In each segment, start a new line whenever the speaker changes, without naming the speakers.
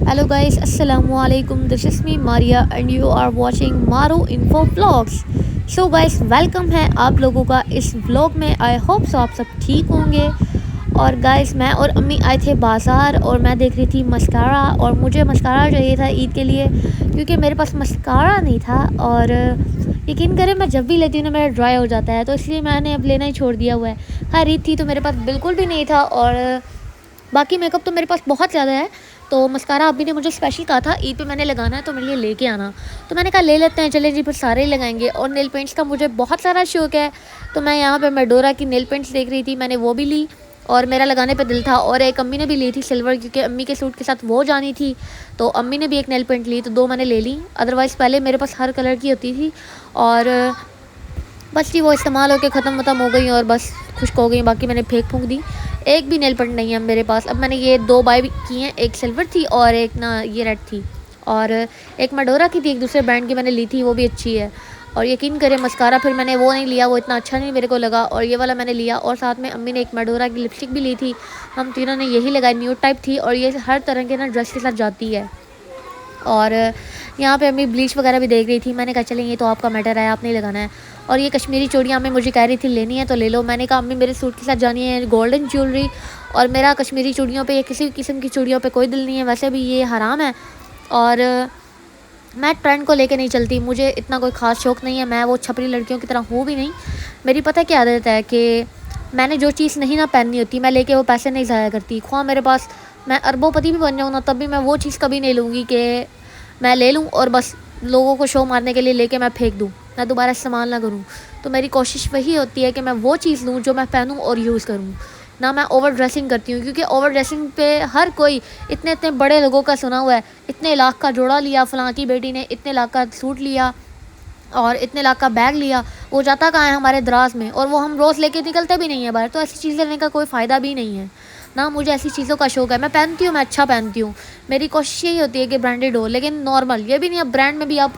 Hello guys, assalamu alaikum. This is me Maria and you are watching Maru Info Vlogs. So guys, welcome है आप लोगों का इस vlog में। I hope so आप सब ठीक होंगे। और गाइस, मैं और अम्मी आए थे बाज़ार और मैं देख रही थी मस्कारा, और मुझे मस्कारा चाहिए था ईद के लिए क्योंकि मेरे पास मस्कारा नहीं था। और यकीन करें, मैं जब भी लेती हूँ ना मेरा ड्राई हो जाता है, तो इसलिए मैंने अब लेना ही छोड़ दिया हुआ है। खैर ईद थी तो मेरे पास बिल्कुल भी नहीं था, और बाकी मेकअप तो मेरे पास बहुत ज़्यादा है। तो मस्कारा अभी ने मुझे स्पेशल कहा था ईद पे मैंने लगाना है तो मेरे लिए लेके आना, तो मैंने कहा ले लेते हैं, चले जी फिर सारे ही लगाएंगे। और नेल पेंट्स का मुझे बहुत सारा शौक है, तो मैं यहाँ पे मेडोरा की नेल पेंट्स देख रही थी, मैंने वो भी ली और मेरा लगाने पे दिल था। और एक अम्मी ने भी ली थी सिल्वर, क्योंकि अम्मी के सूट के साथ वो जानी थी, तो अम्मी ने भी एक नेल पेंट ली, तो दो मैंने ले ली। अदरवाइज़ पहले मेरे पास हर कलर की होती थी और बस जी वो इस्तेमाल होकर ख़त्म हो गई और बस खुश्क हो गई, बाकी मैंने फेंक दी। एक भी नेल पेंट नहीं है मेरे पास। अब मैंने ये दो बाय की हैं, एक सिल्वर थी और एक ना ये रेड थी, और एक मेडोरा की थी, एक दूसरे ब्रांड की मैंने ली थी, वो भी अच्छी है। और यकीन करें मस्कारा फिर मैंने वो नहीं लिया, वो इतना अच्छा नहीं मेरे को लगा, और ये वाला मैंने लिया। और साथ में अम्मी ने एक मेडोरा की लिपस्टिक भी ली थी, हम तीनों ने यही लगाई, न्यूड टाइप थी, और ये हर तरह के ना ड्रेस के साथ जाती है। और यहाँ पे अम्मी ब्लीच वगैरह भी देख रही थी, मैंने कहा चलें ये तो आपका मैटर है, आप नहीं लगाना है। और ये कश्मीरी चूड़ियाँ अम्मी मुझे कह रही थी लेनी है तो ले लो, मैंने कहा अम्मी मेरे सूट के साथ जानी है गोल्डन ज्वेलरी, और मेरा कश्मीरी चूड़ियों पे या किसी किस्म की चूड़ियों पे कोई दिल नहीं है, वैसे भी ये हराम है। और मैं ट्रेंड को लेके नहीं चलती, मुझे इतना कोई ख़ास शौक़ नहीं है, मैं वो छपरी लड़कियों की तरह हूँ भी नहीं। मेरी पता है क्या आदत है कि मैंने जो चीज़ नहीं ना पहननी होती मैं लेके वो पैसे नहीं ज़ाया करती। ख्वाह मेरे पास मैं अरबोपति भी बन जाऊँ ना, तब भी मैं वो चीज़ कभी नहीं लूँगी कि मैं ले लूँ और बस लोगों को शो मारने के लिए लेके मैं फेंक दूँ, मैं दोबारा इस्तेमाल ना करूँ। तो मेरी कोशिश वही होती है कि मैं वो चीज़ लूँ जो मैं पहनूँ और यूज़ करूँ, ना मैं ओवर ड्रेसिंग करती हूँ, क्योंकि ओवर ड्रेसिंग पे हर कोई इतने इतने बड़े लोगों का सुना हुआ है, इतने लाख का जोड़ा लिया फ़लाँ की बेटी ने, इतने लाख का सूट लिया और इतने लाख का बैग लिया, वो जाता कहाँ है हमारे दराज में, और वो हम रोज़ लेके निकलते भी नहीं है बाहर, तो ऐसी चीज़ लेने का कोई फ़ायदा भी नहीं है ना। मुझे ऐसी चीज़ों का शौक़ है, मैं पहनती हूँ, मैं अच्छा पहनती हूँ, मेरी कोशिश यही होती है कि ब्रांडेड हो, लेकिन नॉर्मल ये भी नहीं, अब ब्रांड में भी आप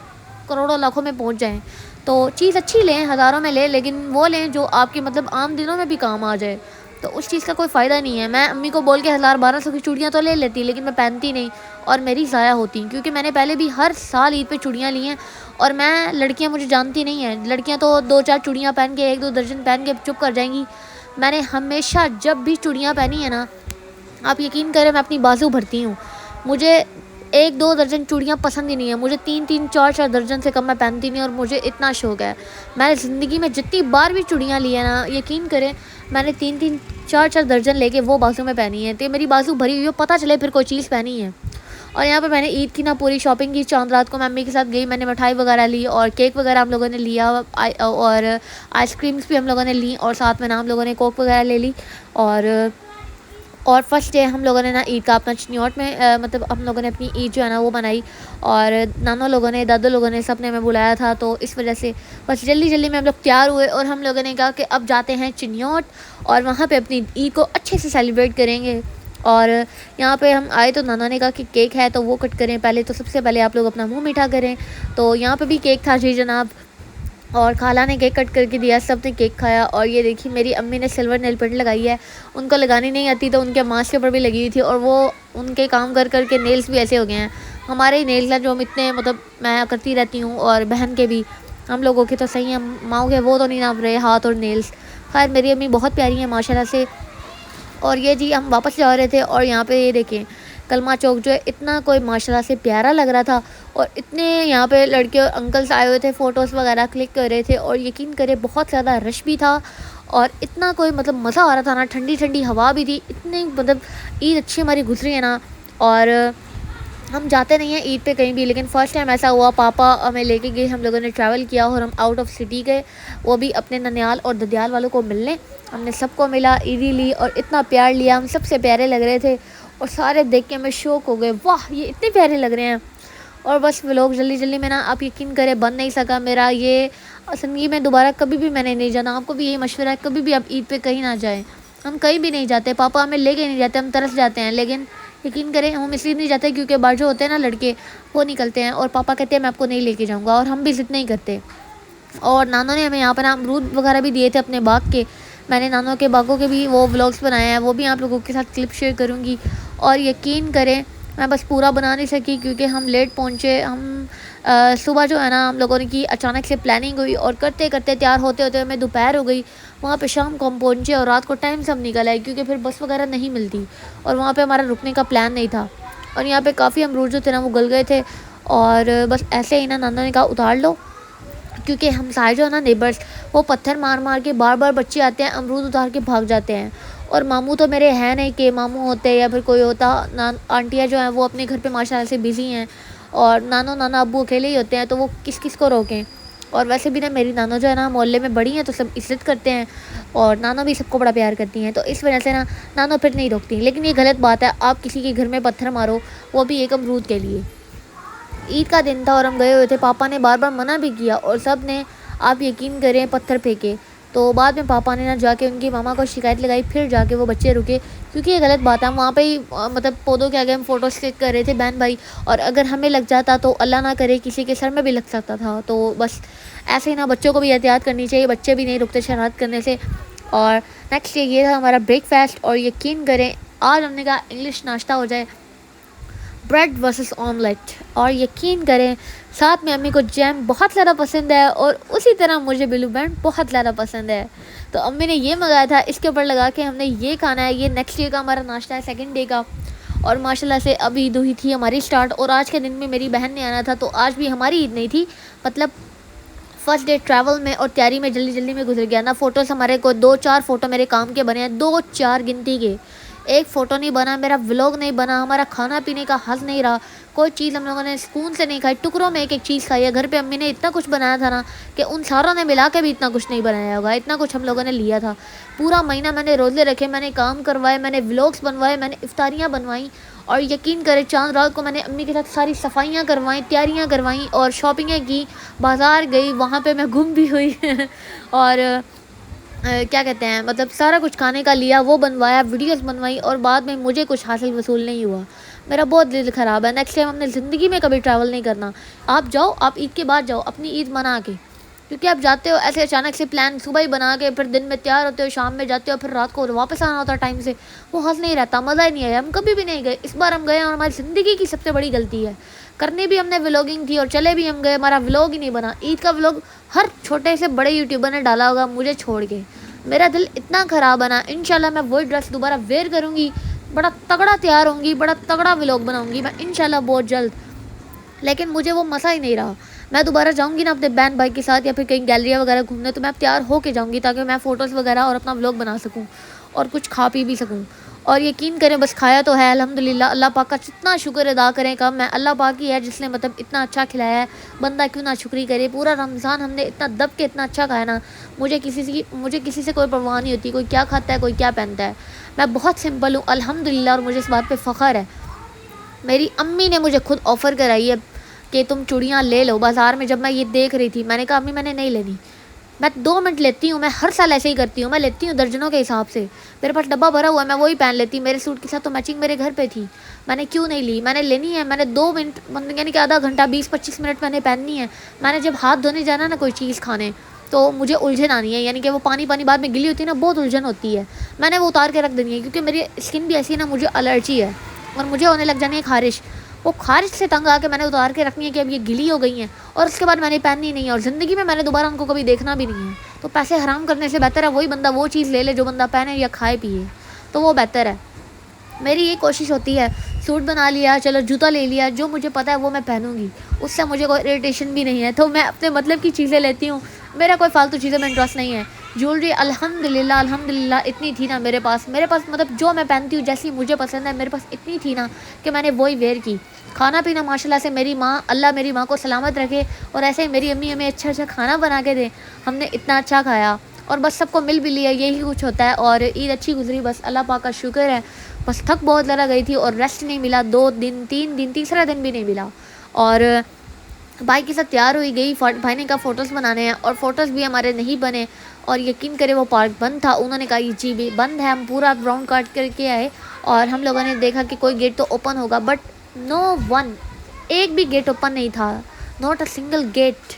करोड़ों लाखों में पहुँच जाएँ तो चीज़ अच्छी लें, हज़ारों में लें, लेकिन वो लें जो आपके मतलब आम दिनों में भी काम आ जाए, तो उस चीज़ का कोई फ़ायदा नहीं है। मैं अम्मी को बोल के 1000-1200 की चूड़ियाँ तो ले लेती, लेकिन मैं पहनती नहीं और मेरी ज़ाया होती, क्योंकि मैंने पहले भी हर साल ईद पे चूड़ियाँ ली हैं। और मैं लड़कियाँ मुझे जानती नहीं हैं, लड़कियाँ तो 2-4 चूड़ियाँ पहन के 1-2 दर्जन पहन के चुप कर जाएंगी। मैंने हमेशा जब भी चूड़ियाँ पहनी है ना, आप यकीन करें मैं अपनी बाजू भरती हूँ, मुझे 1-2 दर्जन चूड़ियाँ पसंद ही नहीं है, मुझे 3-3 4-4 दर्जन से कम मैं पहनती नहीं, और मुझे इतना शौक़ है। मैंने ज़िंदगी में जितनी बार भी चूड़ियाँ ली है ना, यकीन करें मैंने 3-3 4-4 दर्जन लेके वो बाजू में पहनी है, तो मेरी बाजू भरी हुई हो, पता चले फिर कोई चीज़ पहनी है। और यहाँ पे मैंने ईद की ना पूरी शॉपिंग की, चांद रात को मैं अम्मी के साथ गई, मैंने मिठाई वगैरह ली और केक वगैरह हम लोगों ने लिया, और आइसक्रीम्स भी हम लोगों ने ली, और साथ में ना हम लोगों ने कोक वगैरह ले ली। और फर्स्ट डे हम लोगों ने ना ईद का अपना चिन्योट में मतलब हम लोगों ने अपनी ईद जो है ना वो बनाई, और नानो लोगों ने, दादो लोगों ने, सब ने हमें बुलाया था, तो इस वजह से बस जल्दी जल्दी में हम लोग तैयार हुए और हम लोगों ने कहा कि अब जाते हैं चिन्योट और वहाँ पे अपनी ईद को अच्छे से सेलिब्रेट करेंगे। और यहाँ पे हम आए तो नाना ने कहा कि केक है तो वो कट करें पहले, तो सबसे पहले आप लोग अपना मुँह मीठा करें। तो यहाँ पर भी केक था जी जनाब, और खाला ने केक कट करके दिया, सब ने केक खाया। और ये देखिए मेरी अम्मी ने सिल्वर नेल पेंट लगाई है, उनको लगानी नहीं आती तो उनके मास्क के ऊपर भी लगी हुई थी, और वो उनके काम कर करके नेल्स भी ऐसे हो गए हैं। हमारे ही नेल्स हैं जो हम इतने मतलब मैं करती रहती हूँ, और बहन के भी, हम लोगों के तो सही हैं, माओ के वो तो नहीं नाप रहे हाथ और नेल्स। खैर मेरी अम्मी बहुत प्यारी है माशाल्लाह से। और ये जी हम वापस जा रहे थे, और यहाँ पे ये देखें कलमा चौक जो है इतना कोई माशाल्लाह से प्यारा लग रहा था, और इतने यहाँ पे लड़के और अंकल्स आए हुए थे, फ़ोटोज़ वगैरह क्लिक कर रहे थे, और यकीन करें बहुत ज़्यादा रश भी था, और इतना कोई मतलब मज़ा आ रहा था ना, ठंडी ठंडी हवा भी थी, इतनी मतलब ईद अच्छी हमारी गुजरी है ना। और हम जाते नहीं हैं ईद पे कहीं भी, लेकिन फ़र्स्ट टाइम ऐसा हुआ पापा हमें लेके गए, हम लोगों ने ट्रैवल किया और हम आउट ऑफ सिटी गए, वो भी अपने ननियाल और ददियाल वालों को मिलने। हमने सबको मिला, ईदी ली और इतना प्यार लिया, हम सबसे प्यारे लग रहे थे, और सारे देख के हमें शौक हो गए, वाह ये इतने प्यारे लग रहे हैं। और बस व्लॉग जल्दी जल्दी में ना आप यकीन करें बन नहीं सका मेरा ये, ज़िंदगी में दोबारा कभी भी मैंने नहीं जाना। आपको भी यही मशवरा है, कभी भी आप ईद पे कहीं ना जाएं। हम कहीं भी नहीं जाते, पापा हमें लेके नहीं जाते, हम तरस जाते हैं, लेकिन यकीन करें हम इसलिए नहीं जाते क्योंकि बाहर जो होते हैं ना लड़के वो निकलते हैं और पापा कहते हैं मैं आपको नहीं लेके जाऊँगा, और हम भी ज़िद नहीं करते। और नानों ने हमें यहाँ पर अमरूद वगैरह भी दिए थे अपने बाग के, मैंने नानों के बागों के भी वो व्लॉग्स बनाए हैं, वो भी आप लोगों के साथ क्लिप शेयर करूँगी। और यकीन करें मैं बस पूरा बना नहीं सकी क्योंकि हम लेट पहुँचे। हम सुबह जो है ना हम लोगों ने की अचानक से प्लानिंग हुई और करते करते तैयार होते होते हमें दोपहर हो गई। वहाँ पे शाम को हम पहुँचे और रात को टाइम से हम निकल आए क्योंकि फिर बस वगैरह नहीं मिलती और वहाँ पे हमारा रुकने का प्लान नहीं था। और यहाँ पे काफ़ी अमरूद जो थे ना वो गल गए थे और बस ऐसे ही ना नाना ने कहा उतार लो, क्योंकि हम सारे जो है ना नेबर्स वो पत्थर मार मार के बार बार बच्चे आते हैं अमरूद उतार के भाग जाते हैं। और मामू तो मेरे हैं नहीं कि मामू होते या फिर कोई होता, आंटियाँ जो हैं वो अपने घर पे माशाल्लाह से बिज़ी हैं और नाना अब्बू अकेले ही होते हैं, तो वो किस किस को रोकें। और वैसे भी ना मेरी नाना जो है ना मोहल्ले में बड़ी हैं तो सब इज़्ज़त करते हैं और नाना भी सबको बड़ा प्यार करती हैं, तो इस वजह से ना नाना फिर नहीं रोकती। लेकिन ये गलत बात है, आप किसी के घर में पत्थर मारो वो भी एक अमरूद के लिए। ईद का दिन था और हम गए हुए थे, पापा ने बार बार मना भी किया और सब ने आप यकीन करें पत्थर फेंके। तो बाद में पापा ने ना जाके उनकी मामा को शिकायत लगाई, फिर जाके वो बच्चे रुके क्योंकि ये गलत बात है। वहाँ पे ही मतलब पौधों के आगे हम फ़ोटो क्लिक कर रहे थे बहन भाई, और अगर हमें लग जाता तो अल्लाह ना करे किसी के सर में भी लग सकता था। तो बस ऐसे ही ना बच्चों को भी एहतियात करनी चाहिए, बच्चे भी नहीं रुकते शरारत करने से। और नेक्स्ट ये था हमारा ब्रेकफास्ट और यकीन करें आज हमने कहा इंग्लिश नाश्ता हो जाए, ब्रेड वर्सेस ऑमलेट। और यकीन करें साथ में अम्मी को जैम बहुत ज़्यादा पसंद है और उसी तरह मुझे ब्लू बैंड बहुत ज़्यादा पसंद है, तो अम्मी ने ये मंगाया था, इसके ऊपर लगा के हमने ये खाना है। ये नेक्स्ट डे का हमारा नाश्ता है, सेकंड डे का। और माशाल्लाह से अब ईद हुई थी हमारी स्टार्ट और आज के दिन में मेरी बहन ने आना था, तो आज भी हमारी ईद नहीं थी, मतलब फर्स्ट डे ट्रैवल में और तैयारी में जल्दी जल्दी में गुजर गया ना। फ़ोटोज़ हमारे को 2-4 फ़ोटो मेरे काम के बने हैं, 2-4 गिनती के, एक फ़ोटो नहीं बना, मेरा व्लॉग नहीं बना, हमारा खाना पीने का हज़ नहीं रहा, कोई चीज़ हम लोगों ने सुकून से नहीं खाई, टुकड़ों में एक एक चीज़ खाई है। घर पे अम्मी ने इतना कुछ बनाया था ना कि उन सारों ने मिला के भी इतना कुछ नहीं बनाया होगा, इतना कुछ हम लोगों ने लिया था। पूरा महीना मैंने रोज़े रखे, मैंने काम करवाए, मैंने व्लॉग्स बनवाए, मैंने इफ्तारियाँ बनवाई और यकीन करें चाँद रात को मैंने अम्मी के साथ सारी सफाइयाँ करवाई, तैयारियाँ करवाई और शॉपिंगें की, बाज़ार गई, वहाँ पे मैं गुम भी हुई और क्या कहते हैं मतलब सारा कुछ खाने का लिया, वो बनवाया, वीडियोस बनवाई और बाद में मुझे कुछ हासिल वसूल नहीं हुआ। मेरा बहुत दिल ख़राब है। नेक्स्ट टाइम हमने ज़िंदगी में कभी ट्रैवल नहीं करना। आप जाओ, आप ईद के बाद जाओ अपनी ईद मना के, क्योंकि आप जाते हो ऐसे अचानक से प्लान सुबह ही बना के, फिर दिन में तैयार होते हो, शाम में जाते हो, फिर रात को वापस आना होता है टाइम से, वो हंस नहीं रहता, मज़ा ही नहीं आया। हम कभी भी नहीं गए, इस बार हम गए और हमारी ज़िंदगी की सबसे बड़ी गलती है। करनी भी हमने व्लॉगिंग थी और चले भी हम गए, हमारा व्लॉग ही नहीं बना। ईद का व्लॉग हर छोटे से बड़े यूट्यूबर ने डाला होगा मुझे छोड़ के। मेरा दिल इतना ख़राब है ना, इंशाल्लाह मैं वही ड्रेस दोबारा वेयर करूँगी, बड़ा तगड़ा तैयार होंगी, बड़ा तगड़ा व्लॉग बनाऊँगी मैं इंशाल्लाह बहुत जल्द। लेकिन मुझे वो मज़ा ही नहीं रहा। मैं दोबारा जाऊँगी ना अपने बहन भाई के साथ या फिर कहीं गैलरिया वगैरह घूमने, तो मैं अब तैयार होके जाऊँगी ताकि मैं फ़ोटोज़ वगैरह और अपना व्लॉग बना सकूँ और कुछ खा पी भी सकूँ। और यकीन करें बस खाया तो है अल्हम्दुलिल्लाह, अल्लाह पाक का जितना शुक्र अदा करें कम है। अल्लाह पाक ही है जिसने मतलब इतना अच्छा खिलाया है, बंदा क्यों ना शुक्री करे। पूरा रमज़ान हमने इतना दब के इतना अच्छा खाया ना, मुझे किसी से कोई परवाह नहीं होती, कोई क्या खाता है कोई क्या पहनता है। मैं बहुत सिंपल हूँ अल्हम्दुलिल्लाह और मुझे इस बात पर फ़ख्र है। मेरी अम्मी ने मुझे खुद ऑफ़र कराई है कि तुम चूड़ियाँ ले लो। बाज़ार में जब मैं ये देख रही थी मैंने कहा अम्मी मैंने नहीं लेनी, मैं 2 मिनट लेती हूँ, मैं हर साल ऐसे ही करती हूँ, मैं लेती हूँ दर्जनों के हिसाब से, मेरे पास डब्बा भरा हुआ है, मैं वही पहन लेती। मेरे सूट के साथ तो मैचिंग मेरे घर पे थी, मैंने क्यों नहीं ली, मैंने लेनी है। मैंने 2 मिनट मतलब यानी कि आधा घंटा 20-25 मिनट मैंने पहननी है। मैंने जब हाथ धोने जाना ना कोई चीज़ खाने, तो मुझे उलझन आनी है, यानी कि वो पानी पानी बाद में गिली होती है ना, बहुत उलझन होती है, मैंने वो उतार के रख देनी है क्योंकि मेरी स्किन भी ऐसी है ना, मुझे एलर्जी है और मुझे होने लग जानी है खारिश। वो खारिश से तंग आके मैंने उतार के रखनी है कि अब ये गिली हो गई हैं और उसके बाद मैंने पहननी नहीं है और ज़िंदगी में मैंने दोबारा उनको कभी देखना भी नहीं है। तो पैसे हराम करने से बेहतर है वही बंदा वो चीज़ ले ले जो बंदा पहने या खाए पिए, तो वो बेहतर है। मेरी ये कोशिश होती है, सूट बना लिया, चलो जूता ले लिया, जो मुझे पता है वो मैं पहनूंगी, उससे मुझे कोई इरिटेशन भी नहीं है, तो मैं अपने मतलब की चीज़ें लेती हूँ। मेरा कोई फालतू चीज़ें में इंटरेस्ट नहीं है। ज्वेलरी अल्हम्दुलिल्लाह इतनी थी ना मेरे पास मतलब जो मैं पहनती हूँ जैसी मुझे पसंद है, मेरे पास इतनी थी ना कि मैंने वही वेयर की। खाना पीना माशाल्लाह से मेरी माँ, अल्लाह मेरी माँ को सलामत रखे और ऐसे ही मेरी अम्मी हमें अच्छा अच्छा खाना बना के दे, हमने इतना अच्छा खाया और बस सबको मिल भी लिया, यही कुछ होता है। और ईद अच्छी गुजरी, बस अल्लाह पाक का शुक्र है। बस थक बहुत ज़्यादा गई थी और रेस्ट नहीं मिला, 2 दिन 3 दिन, तीसरा दिन भी नहीं मिला। और भाई के साथ तैयार हुई गई, भाई ने कहा फ़ोटोज़ बनाने हैं और फ़ोटोज़ भी हमारे नहीं बने। और यकीन करें वो पार्क बंद था, उन्होंने कहा ये जी भी बंद है। हम पूरा राउंड काट करके आए और हम लोगों ने देखा कि कोई गेट तो ओपन होगा, बट नो वन, एक भी गेट ओपन नहीं था, नॉट अ सिंगल गेट।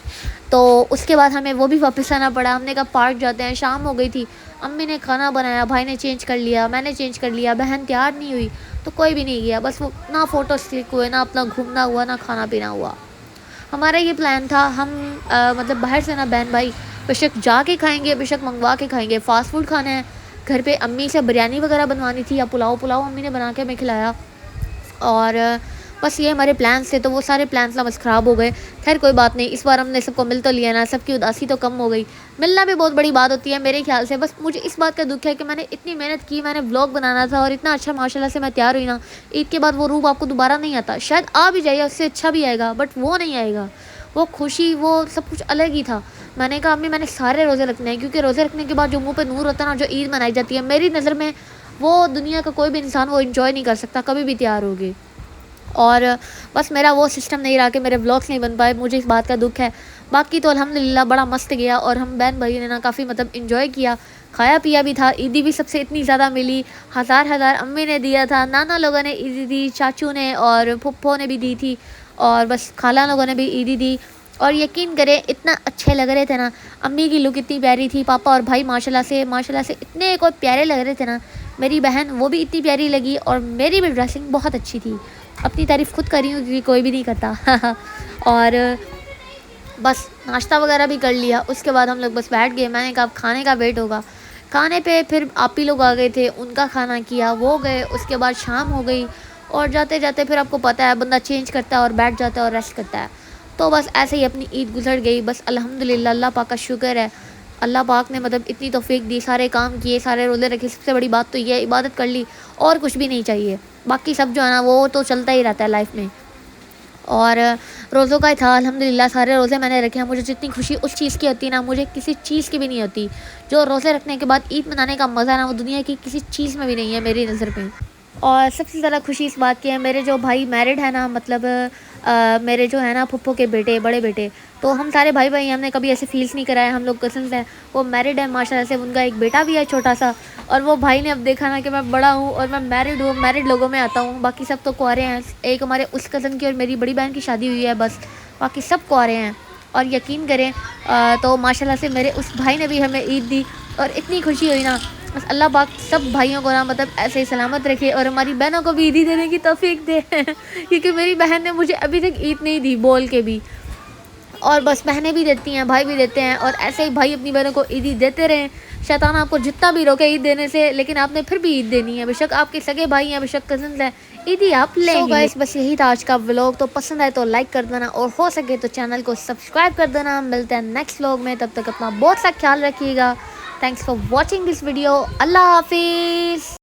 तो उसके बाद हमें वो भी वापस आना पड़ा। हमने कहा पार्क जाते हैं, शाम हो गई थी। अम्मी ने खाना बनाया, भाई ने चेंज कर लिया, मैंने चेंज कर लिया, बहन तैयार नहीं हुई। तो कोई भी नहीं गया, बस वो ना फ़ोटोज़ क्लिक हुए, ना अपना घूमना हुआ, ना खाना पीना हुआ। हमारा ये प्लान था, हम मतलब बाहर से ना बहन भाई बेशक जाके खाएंगे, बेशक मंगवा के खाएंगे, फ़ास्ट फूड खाना है। घर पे अम्मी से बिरयानी वगैरह बनवानी थी या पुलाव अम्मी ने बना के हमें खिलाया। और बस ये हमारे प्लान्स थे, तो वो सारे प्लान्स ना बस ख़राब हो गए। खैर कोई बात नहीं, इस बार हमने सबको मिल तो लिया ना, सबकी उदासी तो कम हो गई। मिलना भी बहुत बड़ी बात होती है मेरे ख्याल से। बस मुझे इस बात का दुख है कि मैंने इतनी मेहनत की, मैंने व्लॉग बनाना था और इतना अच्छा माशाल्लाह से मैं तैयार हुई ना, ईद के बाद वो रूप आपको दोबारा नहीं आता। शायद आ भी जाएगा, उससे अच्छा भी आएगा, बट वो नहीं आएगा। वो खुशी, वो सब कुछ अलग ही था। मैंने कहा अम्मी मैंने सारे रोज़े रखने हैं, क्योंकि रोज़े रखने के बाद जो मुँह पे नूर होता है ना, जो ईद मनाई जाती है, मेरी नज़र में वो दुनिया का कोई भी इंसान वो इन्जॉय नहीं कर सकता, कभी भी तैयार होगी। और बस मेरा वो सिस्टम नहीं रहा कि मेरे व्लॉग्स नहीं बन पाए, मुझे इस बात का दुख है। बाकी तो अल्हम्दुलिल्लाह बड़ा मस्त गया, और हम बहन भाई ने ना काफ़ी मतलब इन्जॉय किया, खाया पिया भी था। ईदी भी सबसे इतनी ज़्यादा मिली, हज़ार हज़ार अम्मी ने दिया था, नाना लोगों ने ईदी दी, चाचू ने और फुप्पो ने भी दी थी, और बस खाला लोगों ने भी ईदी दी। और यकीन करें इतना अच्छे लग रहे थे ना, अम्मी की लुक इतनी प्यारी थी, पापा और भाई माशाल्लाह से इतने को प्यारे लग रहे थे ना, मेरी बहन वो भी इतनी प्यारी लगी, और मेरी भी ड्रेसिंग बहुत अच्छी थी। अपनी तारीफ़ खुद कर रही हूँ क्योंकि कोई भी नहीं करता। और बस नाश्ता वगैरह भी कर लिया, उसके बाद हम लोग बस बैठ गए। मैंने कहा अब खाने का वेट होगा। खाने पे फिर आप ही लोग आ गए थे, उनका खाना किया, वो गए, उसके बाद शाम हो गई, और जाते जाते फिर आपको पता है बंदा चेंज करता है और बैठ जाता है और रेस्ट करता है। तो बस ऐसे ही अपनी ईद गुजर गई। बस अल्हम्दुलिल्लाह, अल्लाह पाक का शुक्र है, अल्लाह पाक ने मतलब इतनी तौफीक दी, सारे काम किए, सारे रोज़े रखे। सबसे बड़ी बात तो ये है, इबादत कर ली, और कुछ भी नहीं चाहिए। बाकी सब जो है ना वो तो चलता ही रहता है लाइफ में। और रोज़ों का ही था अल्हम्दुलिल्लाह, सारे रोज़े मैंने रखे हैं। मुझे जितनी खुशी उस चीज़ की होती है ना, मुझे किसी चीज़ की भी नहीं होती। जो रोज़े रखने के बाद ईद मनाने का मज़ा है ना, वो दुनिया की किसी चीज़ में भी नहीं है मेरी नज़र में। और सबसे ज़्यादा खुशी इस बात की है, मेरे जो भाई मैरिड है ना, मतलब मेरे जो है ना फुप्पो के बेटे, बड़े बेटे, तो हम सारे भाई भाई हमने कभी ऐसे फील्स नहीं कराया। हम लोग कज़न्स हैं, वो मैरिड है माशाल्लाह से, उनका एक बेटा भी है छोटा सा। और वो भाई ने अब देखा ना कि मैं बड़ा हूँ और मैं मैरिड हूँ, मैरिड लोगों में आता हूँ, बाकी सब तो कुंवारे हैं। एक हमारे उस कज़न की और मेरी बड़ी बहन की शादी हुई है बस, बाकी सब कुंवारे हैं। और यकीन करें तो माशाल्लाह से मेरे उस भाई ने भी हमें ईद दी, और इतनी खुशी हुई ना। बस अल्लाह पाक सब भाइयों को ना मतलब ऐसे ही सलामत रखे, और हमारी बहनों को भी ईदी देने की तौफीक दे। क्योंकि मेरी बहन ने मुझे अभी तक ईद नहीं दी बोल के भी। और बस बहनें भी देती हैं, भाई भी देते हैं, और ऐसे ही भाई अपनी बहनों को ईदी देते रहें। शैतान आपको जितना भी रोके ईद देने से, लेकिन आपने फिर भी ईद देनी है। बेशक आपके सगे भाई हैं, बेशक कज़न्स हैं, ईदी आप लेंगे। तो गाइस बस यही था आज का व्लॉग। तो पसंद आए तो लाइक कर देना, और हो सके तो चैनल को सब्सक्राइब कर देना। मिलते हैं नेक्स्ट व्लॉग में, तब तक अपना बहुत सा ख्याल रखिएगा। Thanks for watching this video. अल्लाह हाफिज़।